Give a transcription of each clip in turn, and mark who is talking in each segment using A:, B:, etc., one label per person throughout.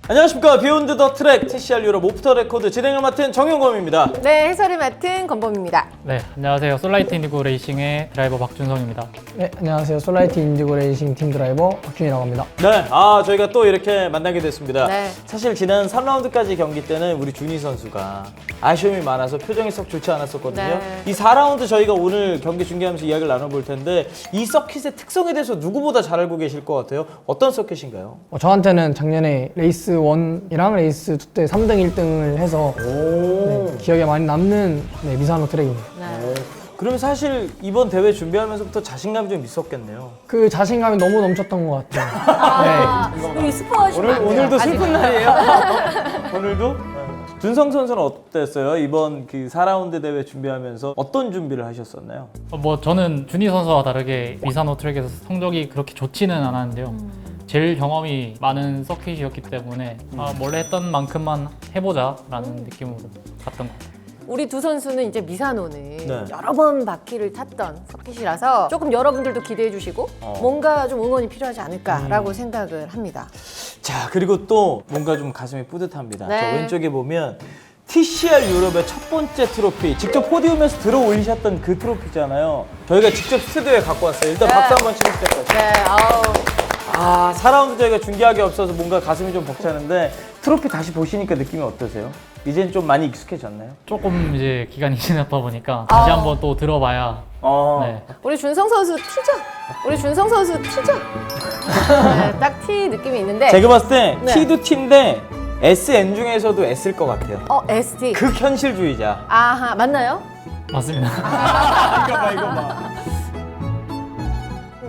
A: 안녕하십니까. 비욘드 더 트랙 TCR 유럽 오프터 레코드 진행을 맡은 정용검입니다.
B: 네, 해설을 맡은 권범입니다.
C: 네, 안녕하세요. 솔라이트 인디고 레이싱의 드라이버 박준성입니다.
D: 네, 안녕하세요. 솔라이트 인디고 레이싱 팀 드라이버 박준이라고 합니다.
A: 네, 저희가 또 이렇게 만나게 됐습니다.
B: 네.
A: 사실 지난 3라운드까지 경기 때는 우리 준희 선수가 아쉬움이 많아서 표정이 썩 좋지 않았었거든요.
B: 네.
A: 이 4라운드 저희가 오늘 경기 중계하면서 이야기를 나눠볼 텐데 이 서킷의 특성에 대해서 누구보다 잘 알고 계실 것 같아요. 어떤 서킷인가요?
D: 저한테는 작년에 레이스 1이랑 레이스 2 때 3등, 1등을 해서 네, 기억에 많이 남는 미사노 트랙입니다.
B: 네.
A: 그러면 사실 이번 대회 준비하면서부터 자신감이 좀 있었겠네요.
D: 그 자신감이 너무 넘쳤던 것 같아요.
B: 우리 스포하시면 안 돼요.
A: 오늘도
B: 아직.
A: 슬픈 날이에요? 오늘도? 준성 선수는 어땠어요? 이번 그 4라운드 대회 준비하면서 어떤 준비를 하셨었나요?
C: 저는 준희 선수와 다르게 미사노 트랙에서 성적이 그렇게 좋지는 않았는데요. 제일 경험이 많은 서킷이었기 때문에 원래 했던 만큼만 해보자라는 느낌으로 갔던 것 같아요.
B: 우리 두 선수는 이제 미사노는
A: 네.
B: 여러 번 바퀴를 탔던 서킷이라서 조금 여러분들도 기대해 주시고 뭔가 좀 응원이 필요하지 않을까라고 생각을 합니다.
A: 자, 그리고 또 뭔가 좀 가슴이 뿌듯합니다.
B: 네.
A: 저 왼쪽에 보면 TCR 유럽의 첫 번째 트로피, 직접 포디움에서 들어 올리셨던 그 트로피잖아요. 저희가 직접 스튜디오에 갖고 왔어요. 일단
B: 네.
A: 박수 한번 치고 시작할게요.
B: 네, 아우.
A: 4라운드 저희가 중계하기 없어서 뭔가 가슴이 좀 벅차는데 트로피 다시 보시니까 느낌이 어떠세요? 이제는 좀 많이 익숙해졌나요?
C: 조금 이제 기간이 지났다 보니까 다시 한번 또 들어봐야 네.
B: 우리 준성 선수 티죠? 우리 준성 선수 티죠? 네, 딱 티 느낌이 있는데.
A: 제가 봤을 때
B: 네.
A: T도 T인데 SN 중에서도 S일 것 같아요.
B: ST.
A: 극현실주의자.
B: 아하, 맞나요?
C: 맞습니다.
A: 이거 봐.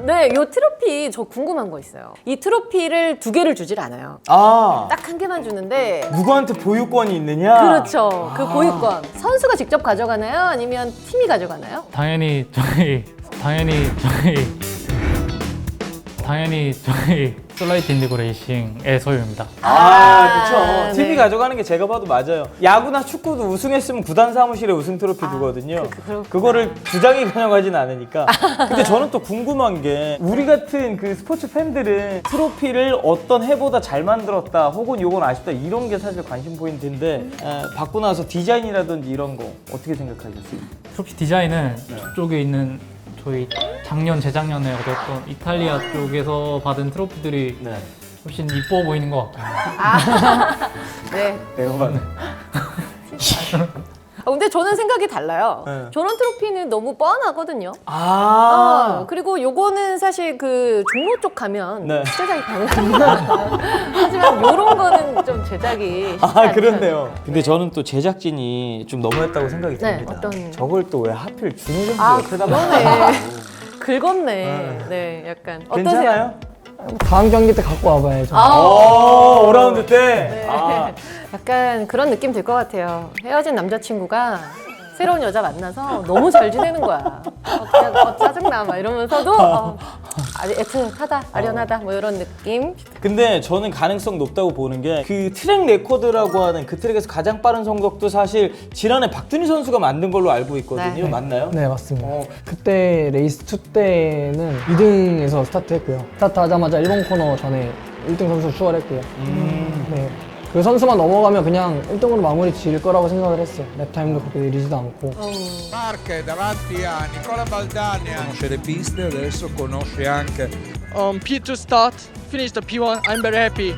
B: 네, 요 트로피 저 궁금한 거 있어요. 이 트로피를 두 개를 주질 않아요. 딱 한 개만 주는데.
A: 누구한테 보유권이 있느냐?
B: 그렇죠. 그 고유권. 선수가 직접 가져가나요? 아니면 팀이 가져가나요?
C: 당연히 저희 솔라이트 인디고 레이싱의 소유입니다.
A: 그렇죠.
B: 네.
A: 팀이 가져가는 게 제가 봐도 맞아요. 야구나 축구도 우승했으면 구단 사무실에 우승 트로피 두거든요.
B: 그렇구나.
A: 그거를 주장이 가져가진 않으니까. 근데 저는 또 궁금한 게 우리 같은 그 스포츠 팬들은 트로피를 어떤 해보다 잘 만들었다 혹은 요건 아쉽다 이런 게 사실 관심 포인트인데 받고 나서 디자인이라든지 이런 거 어떻게 생각하셨어요?
C: 트로피 디자인은 저쪽에 있는 저희 작년, 재작년에 얻었던 이탈리아 쪽에서 받은 트로피들이
A: 네.
C: 훨씬 이뻐 보이는 것 같아요.
B: 네.
A: 내가 봤네.
B: 근데 저는 생각이 달라요.
A: 네.
B: 저런 트로피는 너무 뻔하거든요. 그리고 요거는 사실 그 종로 쪽 가면
A: 네.
B: 제작이 가능합니다. 하지만 요런 거는 좀 제작이 쉽지 않죠.
A: 그렇네요. 근데 저는 또 제작진이 좀 너무했다고 생각이
B: 네,
A: 듭니다.
B: 어떤-
A: 저걸 또 왜 하필 준희 선수 옆에다
B: 그러네. 긁었네. 네, 약간. 어떠세요?
A: 괜찮아요?
D: 다음 경기 때 갖고 와봐야죠.
A: 5라운드 때?
B: 네. 약간 그런 느낌 들 것 같아요. 헤어진 남자친구가 새로운 여자 만나서 너무 잘 지내는 거야. 그냥 짜증나 막 이러면서도 애틋하다, 아련하다 뭐 이런 느낌.
A: 근데 저는 가능성 높다고 보는 게 그 트랙 레코드라고 하는 그 트랙에서 가장 빠른 성적도 사실 지난해 박준희 선수가 만든 걸로 알고 있거든요.
B: 네.
A: 맞나요?
D: 네, 맞습니다. 그때 레이스 2 때는 2등에서 스타트했고요. 스타트하자마자 1번 코너 전에 1등 선수 추월했고요. 네. 그 선수만 넘어가면 그냥 1등으로 마무리 지을 거라고 생각을 했어요. 랩타임도 그렇게 느리지도 않고.
E: Marche davanti a Nicola Baldani. Conosce le piste, adesso conosce anche
F: P2 start, finish the P1. I'm very happy.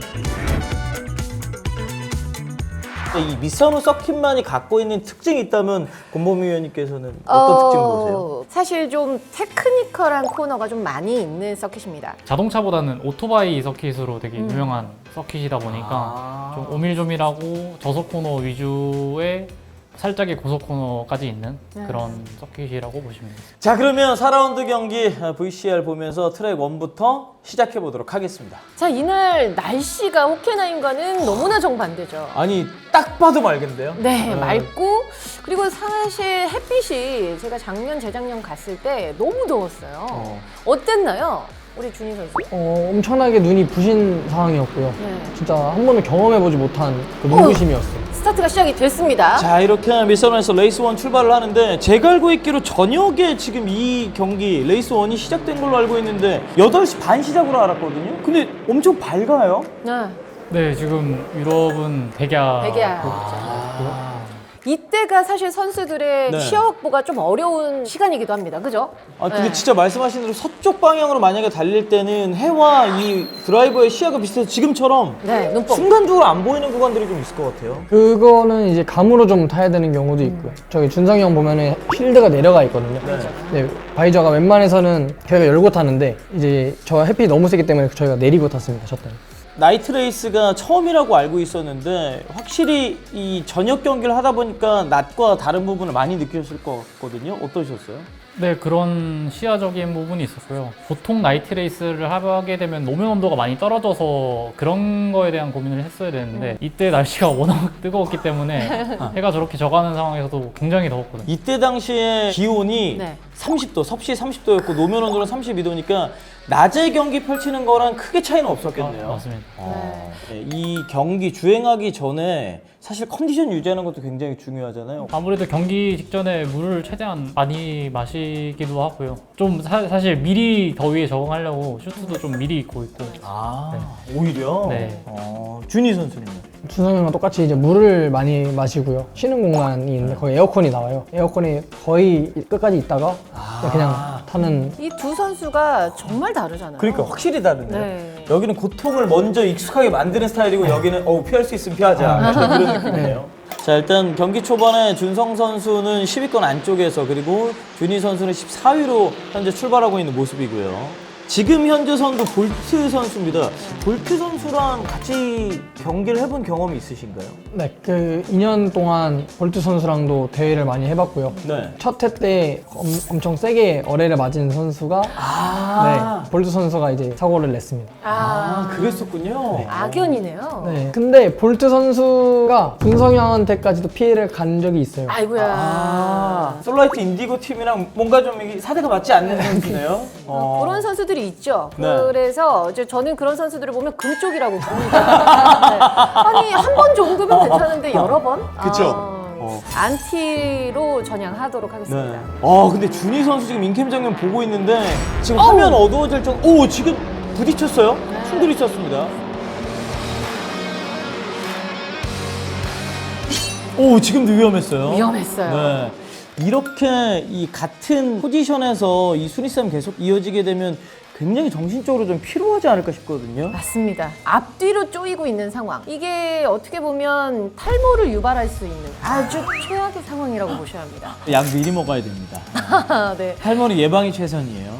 A: 이 미사노 서킷만이 갖고 있는 특징이 있다면 권범위 위원님께서는 어떤 특징 보세요?
B: 사실 좀 테크니컬한 코너가 좀 많이 있는 서킷입니다.
C: 자동차보다는 오토바이 서킷으로 되게 유명한 서킷이다 보니까 좀 오밀조밀하고 저속 코너 위주의 살짝의 고속 코너까지 있는 그런 서킷이라고 보시면 됩니다.
A: 자, 그러면 4라운드 경기 VCR 보면서 트랙 1부터 시작해 보도록 하겠습니다.
B: 자, 이날 날씨가 호켄하임과는 너무나 정반대죠.
A: 아니, 딱 봐도 맑은데요?
B: 네, 맑고 그리고 사실 햇빛이 제가 작년, 재작년 갔을 때 너무 더웠어요. 어땠나요? 우리 준희 선수.
D: 엄청나게 눈이 부신 상황이었고요.
B: 네.
D: 진짜 한 번도 경험해보지 못한 그 눈부심이었어요.
B: 스타트가 시작이 됐습니다.
A: 자, 이렇게 미사노에서 레이스 1 출발을 하는데 제가 알고 있기로 저녁에 지금 이 경기 레이스 1이 시작된 걸로 알고 있는데 8시 반 시작으로 알았거든요. 근데 엄청 밝아요.
B: 네.
C: 네, 지금 유럽은 백야.
B: 이때가 사실 선수들의
A: 네.
B: 시야 확보가 좀 어려운 시간이기도 합니다. 그죠?
A: 아, 근데
B: 네.
A: 진짜 말씀하신 대로 서쪽 방향으로 만약에 달릴 때는 해와 이 드라이버의 시야가 비슷해서 지금처럼
B: 네, 눈뽕.
A: 순간적으로 안 보이는 구간들이 좀 있을 것 같아요.
D: 그거는 이제 감으로 좀 타야 되는 경우도 있고요. 저기 준성이 형 보면은 필드가 내려가 있거든요. 네, 바이저가 웬만해서는 저희가 열고 타는데 이제 저 햇빛이 너무 세기 때문에 저희가 내리고 탔습니다. 저 때는.
A: 나이트 레이스가 처음이라고 알고 있었는데 확실히 이 저녁 경기를 하다 보니까 낮과 다른 부분을 많이 느끼셨을 것 같거든요. 어떠셨어요?
C: 네, 그런 시야적인 부분이 있었고요. 보통 나이트 레이스를 하게 되면 노면 온도가 많이 떨어져서 그런 거에 대한 고민을 했어야 되는데 이때 날씨가 워낙 뜨거웠기 때문에 해가 저렇게 져가는 상황에서도 굉장히 더웠거든요.
A: 이때 당시에 기온이
B: 네.
A: 30도, 섭씨 30도였고 노면 온도는 32도니까 낮에 경기 펼치는 거랑 크게 차이는 없었겠네요.
C: 맞습니다.
A: 네, 이 경기 주행하기 전에 사실 컨디션 유지하는 것도 굉장히 중요하잖아요.
C: 아무래도 경기 직전에 물을 최대한 많이 마시기도 하고요. 좀 사실 미리 더위에 적응하려고 슈트도 좀 미리 입고 있고.
A: 오히려?
C: 네.
A: 준희 선수는요?
D: 준성이 형과 똑같이 이제 물을 많이 마시고요. 쉬는 공간이 있는데 거기 에어컨이 나와요. 에어컨이 거의 끝까지 있다가 그냥 타는.
B: 이 두 선수가 정말 다르잖아요.
A: 그러니까 확실히 다르네요.
B: 네.
A: 여기는 고통을 먼저 익숙하게 만드는 스타일이고 여기는 피할 수 있으면 피하자. 약간 그런 느낌이네요. 자, 일단 경기 초반에 준성 선수는 10위권 안쪽에서 그리고 준희 선수는 14위로 현재 출발하고 있는 모습이고요. 지금 현재 선두 볼트 선수입니다. 볼트 선수랑 같이 경기를 해본 경험이 있으신가요?
D: 네, 그 2년 동안 볼트 선수랑도 대회를 많이 해봤고요.
A: 네.
D: 첫 해 때 엄청 세게 어뢰를 맞은 선수가 네, 볼트 선수가 이제 사고를 냈습니다.
A: 그랬었군요.
B: 악연이네요.
D: 네, 근데 볼트 선수가 준성이 형한테까지도 피해를 간 적이 있어요.
B: 아이고야.
A: 솔라이트 인디고 팀이랑 뭔가 좀 이게 사대가 맞지 않는 선수네요.
B: 그런 선수들이 있죠.
A: 네.
B: 그래서 이제 저는 그런 선수들을 보면 금쪽이라고 부릅니다. 네. 아니 한 번 정도면 괜찮은데 여러 번?
A: 그쵸.
B: 안티로 전향하도록 하겠습니다.
A: 네. 근데 준희 선수 지금 인캠 장면 보고 있는데 지금 화면 어두워질 정도. 오, 지금 부딪혔어요? 충돌이 있었습니다. 오, 지금도 위험했어요.
B: 위험했어요.
A: 네. 이렇게 이 같은 포지션에서 이 순위 싸움 계속 이어지게 되면 굉장히 정신적으로 좀 피로하지 않을까 싶거든요.
B: 맞습니다. 앞뒤로 쪼이고 있는 상황. 이게 어떻게 보면 탈모를 유발할 수 있는 아주 최악의 상황이라고 보셔야 합니다.
A: 약 미리 먹어야 됩니다.
B: 네.
A: 탈모는 예방이 최선이에요.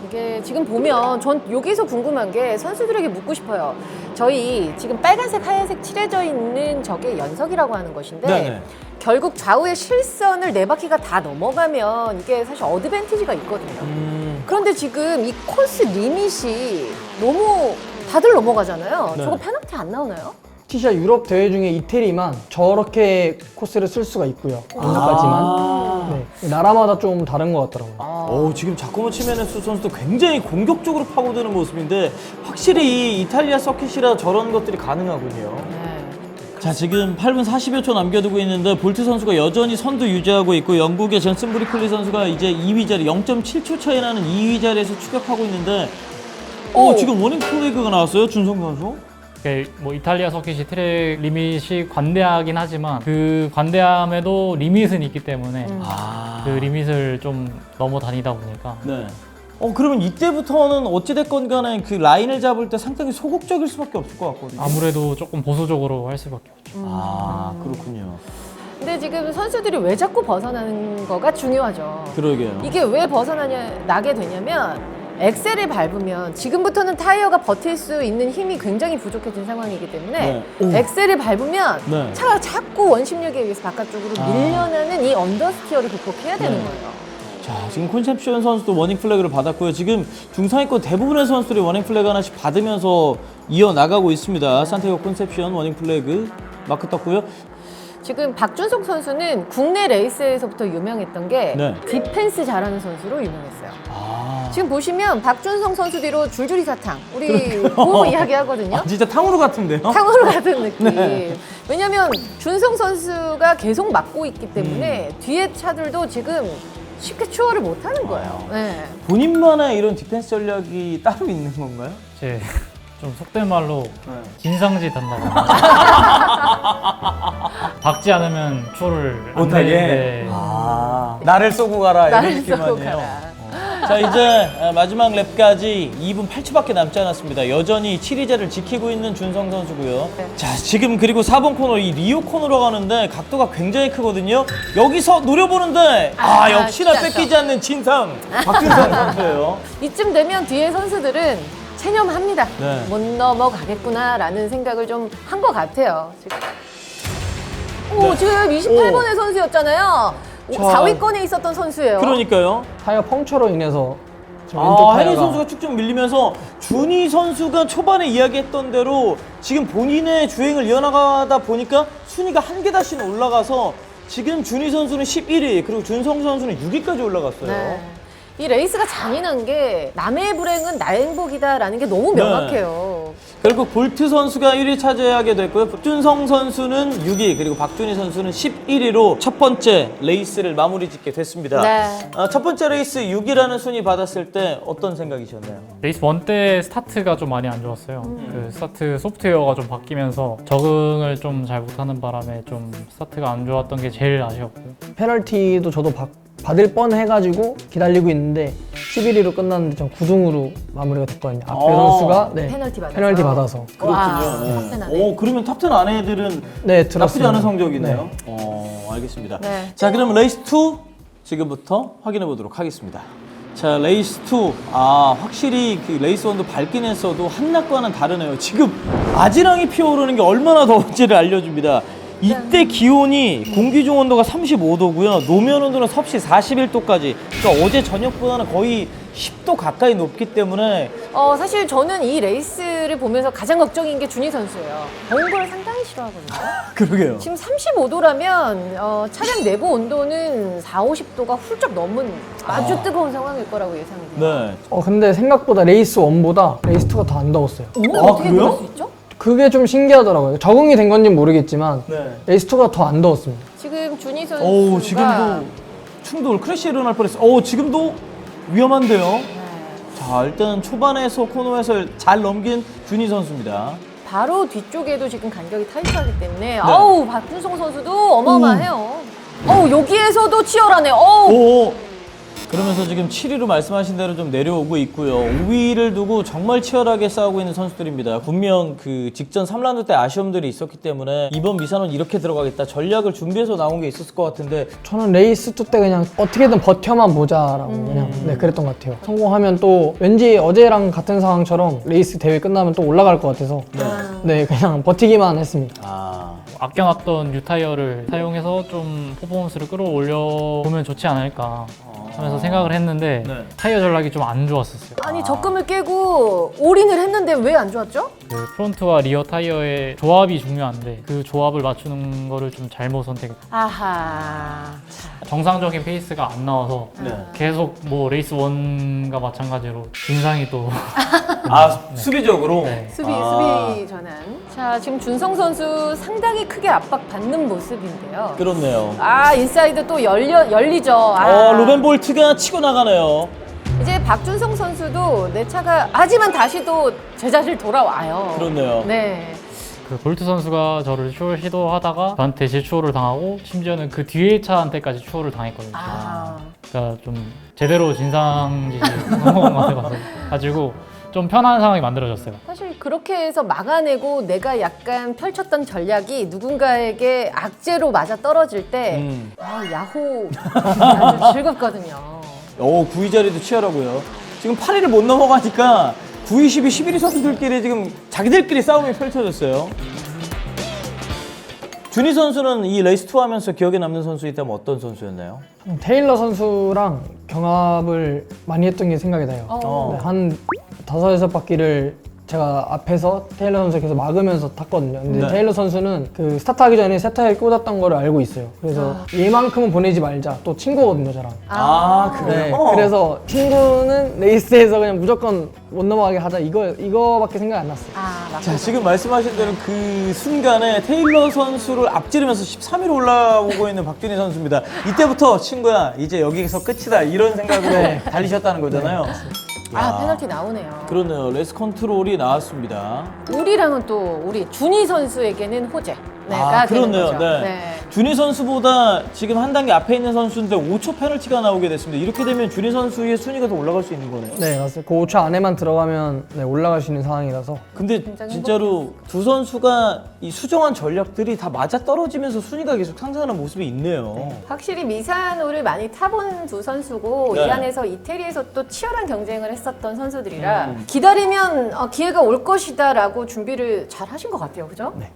B: 이게 지금 보면 전 여기서 궁금한 게 선수들에게 묻고 싶어요. 저희 지금 빨간색, 하얀색 칠해져 있는 저게 연석이라고 하는 것인데
A: 네네.
B: 결국 좌우의 실선을 네 바퀴가 다 넘어가면 이게 사실 어드밴티지가 있거든요. 그런데 지금 이 코스 리밋이 너무 다들 넘어가잖아요.
A: 네.
B: 저거 페널티 안 나오나요?
D: 티샤 유럽 대회 중에 이태리만 저렇게 코스를 쓸 수가 있고요. 오늘까지만. 네, 나라마다 좀 다른 것 같더라고요.
A: 지금 자코모 치메네스 선수도 굉장히 공격적으로 파고드는 모습인데 확실히 이 이탈리아 서킷이라 저런 것들이 가능하군요. 자, 지금 8분 40여 초 남겨두고 있는데 볼트 선수가 여전히 선두 유지하고 있고 영국의 전슨 브리클리 선수가 이제 2위 자리 0.7초 차이 나는 2위 자리에서 추격하고 있는데 지금 워닝 플래그가 나왔어요, 준성 선수?
C: 뭐 이탈리아 서킷이 트랙 리밋이 관대하긴 하지만 그 관대함에도 리밋은 있기 때문에 그 리밋을 좀 넘어 다니다 보니까
A: 네. 그러면 이때부터는 어찌됐건 간에 그 라인을 잡을 때 상당히 소극적일 수밖에 없을 것 같거든요.
C: 아무래도 조금 보수적으로 할 수밖에 없죠.
A: 그렇군요.
B: 근데 지금 선수들이 왜 자꾸 벗어나는 거가 중요하죠.
A: 그러게요.
B: 이게 왜 나게 되냐면 엑셀을 밟으면 지금부터는 타이어가 버틸 수 있는 힘이 굉장히 부족해진 상황이기 때문에
A: 네.
B: 엑셀을 밟으면
A: 네.
B: 차가 자꾸 원심력에 의해서 바깥쪽으로 밀려나는 이 언더스티어를 극복해야 되는 거예요.
A: 자, 지금 콘셉션 선수도 워닝 플래그를 받았고요. 지금 중상위권 대부분의 선수들이 워닝 플래그 하나씩 받으면서 이어나가고 있습니다. 산티아고 콘셉션 워닝 플래그 마크 떴고요.
B: 지금 박준석 선수는 국내 레이스에서부터 유명했던 게
A: 네.
B: 디펜스 잘하는 선수로 유명했어요. 지금 보시면 박준성 선수 뒤로 줄줄이 사탕. 우리 뭐 이야기 하거든요.
A: 진짜 탕후루 같은데요?
B: 탕후루 같은 느낌.
A: 네.
B: 왜냐면 준성 선수가 계속 막고 있기 때문에 뒤에 차들도 지금 쉽게 추월을 못 하는 거예요. 네.
A: 본인만의 이런 디펜스 전략이 따로 있는 건가요?
C: 이제 좀 속된 말로
A: 네.
C: 진상짓 한다고. 박지 않으면 추월을 안
A: 못하게.
C: 되는데.
A: 나를 쏘고 가라 이런
B: 나를
A: 느낌
B: 쏘고
A: 아니에요?
B: 가라.
A: 자 이제 마지막 랩까지 2분 8초밖에 남지 않았습니다. 여전히 7위자를 지키고 있는 준성 선수고요.
B: 네.
A: 자 지금 그리고 4번 코너 이 리오 코너로 가는데 각도가 굉장히 크거든요. 여기서 노려보는데 역시나
B: 쉽지 않죠.
A: 뺏기지 않는 진상 박준성 선수예요.
B: 이쯤 되면 뒤에 선수들은 체념합니다.
A: 네.
B: 못 넘어가겠구나라는 생각을 좀 한 것 같아요. 지금. 오, 지금 28번의 선수였잖아요.
A: 자.
B: 4위권에 있었던 선수예요.
A: 그러니까요.
D: 타이어 펑처로 인해서 지금 왼쪽
A: 혜리
D: 타이어가
A: 선수가 쭉쭉 밀리면서 준희 선수가 초반에 이야기했던 대로 지금 본인의 주행을 이어나가다 보니까 순위가 한 계단씩 올라가서 지금 준희 선수는 11위 그리고 준성 선수는 6위까지 올라갔어요.
B: 네. 이 레이스가 잔인한 게 남의 불행은 나의 행복이다라는 게 너무 명확해요.
A: 결국 볼트 선수가 1위 차지하게 됐고요. 박준성 선수는 6위 그리고 박준희 선수는 11위로 첫 번째 레이스를 마무리 짓게 됐습니다.
B: 네.
A: 첫 번째 레이스 6위라는 순위 받았을 때 어떤 생각이셨나요?
C: 레이스 1 때 스타트가 좀 많이 안 좋았어요. 그 스타트 소프트웨어가 좀 바뀌면서 적응을 좀 잘 못하는 바람에 좀 스타트가 안 좋았던 게 제일 아쉬웠고요.
D: 페널티도 저도 받을 뻔 해가지고 기다리고 있는데 11위로 끝났는데 전 9등으로 마무리가 됐거든요. 앞에 선수가
B: 페널티 받아서.
D: 받아서.
B: 와,
A: 그렇군요.
B: 탑텐하네.
A: 오, 그러면 탑10 안에들은
D: 네,
A: 나쁘지
D: 들었습니다.
A: 않은 성적이네요.
D: 네.
A: 알겠습니다.
B: 네.
A: 자, 그럼 레이스 2 지금부터 확인해 보도록 하겠습니다. 자, 레이스 2. 확실히 그 레이스 1도 밝긴 했어도 한낮과는 다르네요. 지금 아지랑이 피어오르는 게 얼마나 더운지를 알려줍니다. 이때 기온이 공기 중 온도가 35도고요. 노면 온도는 섭씨 41도까지. 그러니까 어제 저녁보다는 거의 10도 가까이 높기 때문에
B: 사실 저는 이 레이스를 보면서 가장 걱정인 게 준희 선수예요. 더운 걸 상당히 싫어하거든요.
A: 그러게요.
B: 지금 35도라면 차량 내부 온도는 4, 50도가 훌쩍 넘은 아주 뜨거운 상황일 거라고 예상이 돼요.
A: 네.
D: 근데 생각보다 레이스 1보다 레이스 2가 더 안 더웠어요.
B: 어떻게
A: 그래요?
B: 그럴 수 있죠?
D: 그게 좀 신기하더라고요. 적응이 된 건지는 모르겠지만
A: 네.
D: 레이스 2가 더 안 더웠습니다.
B: 지금 준희 선수가
A: 오, 지금도 충돌 크래시 일어날 뻔했어요. 오, 지금도 위험한데요. 자, 일단 초반에서 코너에서 잘 넘긴 준희 선수입니다.
B: 바로 뒤쪽에도 지금 간격이 타이트하기 때문에 아우 박준성 선수도 어마어마해요. 여기에서도 치열하네요.
A: 오, 그러면서 지금 7위로 말씀하신 대로 좀 내려오고 있고요. 5위를 두고 정말 치열하게 싸우고 있는 선수들입니다. 분명 그 직전 3라운드 때 아쉬움들이 있었기 때문에 이번 미사는 이렇게 들어가겠다 전략을 준비해서 나온 게 있었을 것 같은데
D: 저는 레이스 2 때 그냥 어떻게든 버텨만 보자라고 그냥 그랬던 것 같아요. 성공하면 또 왠지 어제랑 같은 상황처럼 레이스 대회 끝나면 또 올라갈 것 같아서 네 그냥 버티기만 했습니다.
C: 아껴놨던 뉴타이어를 사용해서 좀 퍼포먼스를 끌어올려 보면 좋지 않을까 하면서 생각을 했는데
A: 네.
C: 타이어 전략이 좀 안 좋았었어요.
B: 아니 적금을 깨고 올인을 했는데 왜 안 좋았죠?
C: 그 프론트와 리어 타이어의 조합이 중요한데 그 조합을 맞추는 거를 좀 잘못 선택했어요.
B: 아하.
C: 정상적인 페이스가 안 나와서 계속 뭐 레이스 1과 마찬가지로 진상이 또
A: 수비적으로
C: 네.
B: 수비 전환. 자 지금 준성 선수 상당히 크게 압박받는 모습인데요.
A: 그렇네요.
B: 인사이드 또 열리죠.
A: 루벤 볼트가 치고 나가네요.
B: 이제 박준성 선수도 내 차가 하지만 다시 또 제자리를 돌아와요.
A: 그렇네요.
B: 네.
C: 그 볼트 선수가 저를 추월 시도하다가 저한테 재추월을 당하고 심지어는 그 뒤에 차한테까지 추월을 당했거든요. 그러니까 좀 제대로 진상짓이 넘어간 것 같아가지고 좀 편한 상황이 만들어졌어요.
B: 사실 그렇게 해서 막아내고 내가 약간 펼쳤던 전략이 누군가에게 악재로 맞아 떨어질 때 야호 아주 즐겁거든요.
A: 9위 자리도 치열하고요. 지금 8위를 못 넘어가니까 9위, 10위, 11위 선수들끼리 지금 자기들끼리 싸움이 펼쳐졌어요. 준희 선수는 이 레이스 2 하면서 기억에 남는 선수 있다면 어떤 선수였나요?
D: 테일러 선수랑 경합을 많이 했던 게 생각이 나요. 네, 한 5-6바퀴를 제가 앞에서 테일러 선수 계속 막으면서 탔거든요. 근데
A: 네.
D: 테일러 선수는 그 스타트하기 전에 새 타이어에 꽂았던 거를 알고 있어요. 그래서 얘만큼은 보내지 말자. 또 친구거든요, 저랑. 네, 그래서 친구는 레이스에서 그냥 무조건 못 넘어가게 하자. 이거밖에 생각이 안 났어요.
A: 자, 지금 말씀하신 대로 그 순간에 테일러 선수를 앞지르면서 13위로 올라오고 있는 박준희 선수입니다. 이때부터 친구야, 이제 여기서 끝이다. 이런 생각으로 달리셨다는 거잖아요.
B: 아, 페널티 나오네요.
A: 그러네요. 레이스 컨트롤이 나왔습니다.
B: 우리랑은 또 우리 준희 선수에게는 호재. 가 되는
A: 그렇네요.
B: 거죠.
A: 네. 준희 선수보다 지금 한 단계 앞에 있는 선수인데 5초 페널티가 나오게 됐습니다. 이렇게 되면 준희 선수의 순위가 더 올라갈 수 있는 거네요.
D: 네, 맞습니다. 그 5초 안에만 들어가면 네, 올라갈 수 있는 상황이라서.
A: 근데
B: 굉장히
A: 진짜로 두 선수가 이 수정한 전략들이 다 맞아 떨어지면서 순위가 계속 상승하는 모습이 있네요.
B: 확실히 미사노를 많이 타본 두 선수고
A: 네.
B: 이 안에서 이태리에서 또 치열한 경쟁을 했었던 선수들이라 기다리면 기회가 올 것이다라고 준비를 잘 하신 것 같아요, 그죠? 네.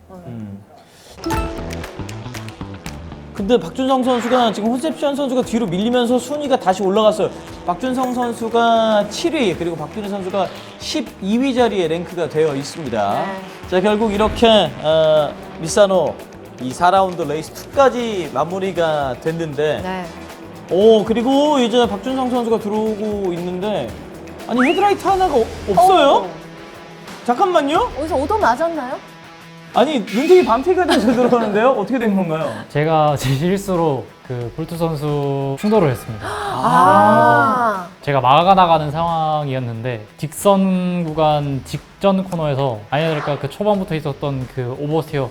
A: 근데 박준성 선수가 지금 혼셉션 선수가 뒤로 밀리면서 순위가 다시 올라갔어요. 박준성 선수가 7위 그리고 박준희 선수가 12위 자리에 랭크가 되어 있습니다.
B: 네.
A: 자, 결국 이렇게 미사노 이 4라운드 레이스 2까지 마무리가 됐는데
B: 네.
A: 그리고 이제 박준성 선수가 들어오고 있는데 아니 헤드라이트 하나가 없어요? 잠깐만요?
B: 어디서 오더 맞았나요?
A: 아니 눈탱이 방패가 돼서 들어오는데요? 어떻게 된 건가요?
C: 제가 제 실수로 그 볼트 선수 충돌을 했습니다. 제가 막아 나가는 상황이었는데 직선 구간 직전 코너에서 아니야 될까 그 초반부터 있었던 그 오버스티어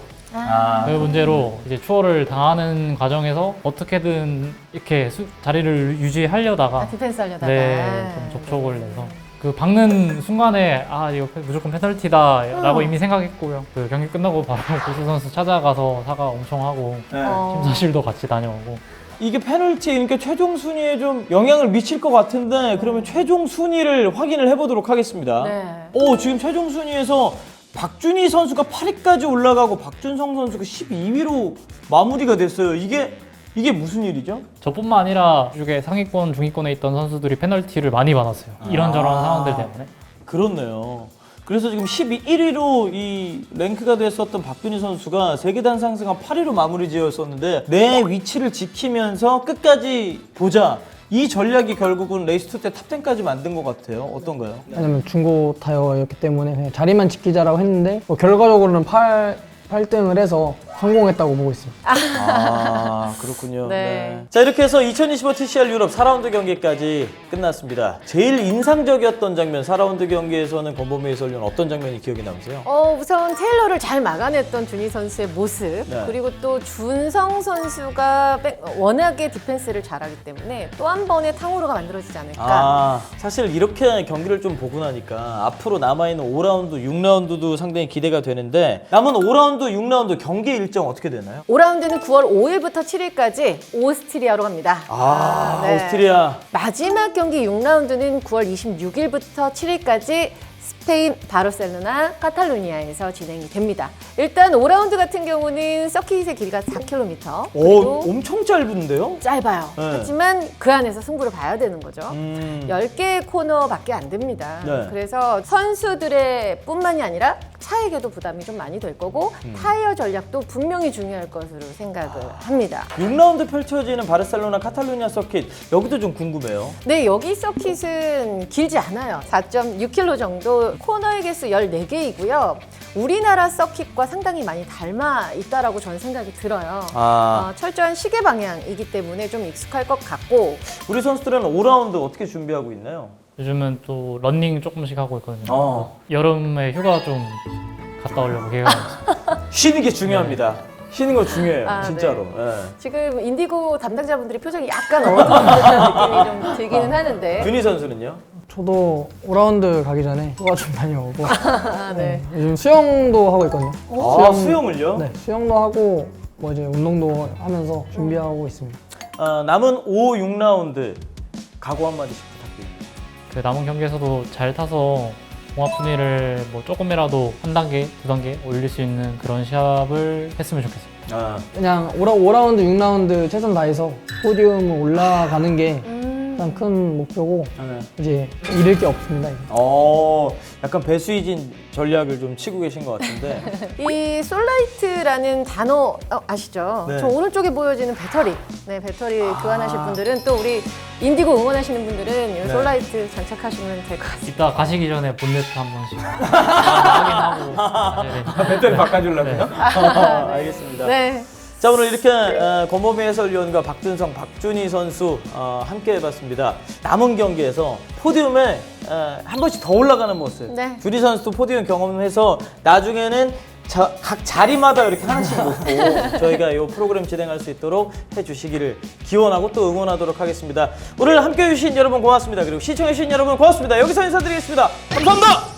C: 그 문제로 이제 추월을 당하는 과정에서 어떻게든 이렇게 자리를 유지하려다가
B: 디펜스 하려다가.
C: 네, 좀 접촉을 내서 그 박는 순간에 이거 무조건 페널티다라고 이미 생각했고요. 그 경기 끝나고 바로 고수 선수 찾아가서 사과 엄청 하고 심사실도 같이 다녀오고.
A: 이게 페널티, 그러니까 최종 순위에 좀 영향을 미칠 것 같은데 그러면 최종 순위를 확인을 해보도록 하겠습니다.
B: 네.
A: 지금 최종 순위에서 박준희 선수가 8위까지 올라가고 박준성 선수가 12위로 마무리가 됐어요. 이게 무슨 일이죠?
C: 저뿐만 아니라 이쪽에 상위권, 중위권에 있던 선수들이 페널티를 많이 받았어요. 이런저런 상황들 때문에.
A: 그렇네요. 그래서 지금 1위로 이 랭크가 됐었던 박준희 선수가 세계단 상승한 8위로 마무리 지었었는데 내 위치를 지키면서 끝까지 보자. 이 전략이 결국은 레이스 2 때 탑10까지 만든 것 같아요. 어떤가요?
D: 왜냐면 중고 타이어였기 때문에 그냥 자리만 지키자라고 했는데 결과적으로는 8등을 해서 성공했다고 보고 있습니다.
A: 그렇군요.
B: 네.
A: 자, 이렇게 해서 2025 TCR 유럽 4라운드 경기까지 끝났습니다. 제일 인상적이었던 장면, 4라운드 경기에서는 권범위 해설위원 어떤 장면이 기억에 남으세요?
B: 우선 테일러를 잘 막아냈던 준희 선수의 모습
A: 네.
B: 그리고 또 준성 선수가 워낙에 디펜스를 잘하기 때문에 또 한 번의 탕후루가 만들어지지 않을까.
A: 사실 이렇게 경기를 좀 보고 나니까 앞으로 남아있는 5라운드, 6라운드도 상당히 기대가 되는데 남은 5라운드, 6라운드 경기 일정 어떻게 되나요?
B: 5라운드는 9월 5일부터 7일까지 오스트리아로 갑니다. 네.
A: 오스트리아.
B: 마지막 경기 6라운드는 9월 26일부터 7일까지 스페인 바르셀로나 카탈루니아에서 진행이 됩니다. 일단 5라운드 같은 경우는 서킷의 길이가 4km. 그리고
A: 엄청 짧은데요?
B: 짧아요.
A: 네.
B: 하지만 그 안에서 승부를 봐야 되는 거죠. 10개의 코너밖에 안 됩니다.
A: 네.
B: 그래서 선수들의 뿐만이 아니라 차에게도 부담이 좀 많이 될 거고 타이어 전략도 분명히 중요할 것으로 생각을 합니다.
A: 6라운드 펼쳐지는 바르셀로나 카탈루니아 서킷 여기도 좀 궁금해요.
B: 네, 여기 서킷은 길지 않아요. 4.6km 정도, 코너의 개수 14개이고요. 우리나라 서킷과 상당히 많이 닮아 있다라고 저는 생각이 들어요. 철저한 시계 방향이기 때문에 좀 익숙할 것 같고.
A: 우리 선수들은 5라운드 어떻게 준비하고 있나요?
C: 요즘은 또 러닝 조금씩 하고 있거든요. 여름에 휴가 좀 갔다 오려고 계획하고 있어요.
A: 쉬는 게 중요합니다. 쉬는 거 중요해요, 진짜로.
B: 네. 지금 인디고 담당자분들이 표정이 약간 어두운 듯한 느낌이 좀 들기는 하는데.
A: 준희 선수는요?
D: 저도 5라운드 가기 전에 휴가 좀 다녀오고
B: 네.
D: 요즘 수영도 하고 있거든요.
A: 수영을요?
D: 네, 수영도 하고 뭐 이제 운동도 하면서 준비하고 있습니다.
A: 남은 5, 6라운드 각오 한마디씩 부탁드립니다.
C: 그 남은 경기에서도 잘 타서 종합 순위를 뭐 조금이라도 한 단계, 두 단계 올릴 수 있는 그런 시합을 했으면 좋겠습니다.
D: 그냥 5라운드, 6라운드 최선 다해서 포디움 올라가는 게 가장 큰 목표고 이제 잃을 게 없습니다. 이제.
A: 약간 배수이진 전략을 좀 치고 계신 것 같은데.
B: 이 솔라이트라는 단어 아시죠?
A: 네.
B: 저 오른쪽에 보여지는 배터리. 네, 배터리 교환하실 분들은 또 우리 인디고 응원하시는 분들은 이 솔라이트 장착하시면 될 것 같습니다.
C: 이따 가시기 전에 본네트 한 번씩 확인하고 가셔야 되니까.
A: 배터리 바꿔주려고요?
B: 네.
A: 알겠습니다.
B: 네.
A: 자, 오늘 이렇게 권범희 해설위원과 박준성, 박준희 선수 함께 해봤습니다. 남은 경기에서 포디움에 한 번씩 더 올라가는 모습.
B: 네.
A: 준희 선수도 포디움 경험해서 나중에는 각 자리마다 이렇게 하나씩 놓고 저희가 이 프로그램 진행할 수 있도록 해주시기를 기원하고 또 응원하도록 하겠습니다. 오늘 함께 해주신 여러분 고맙습니다. 그리고 시청해주신 여러분 고맙습니다. 여기서 인사드리겠습니다. 감사합니다.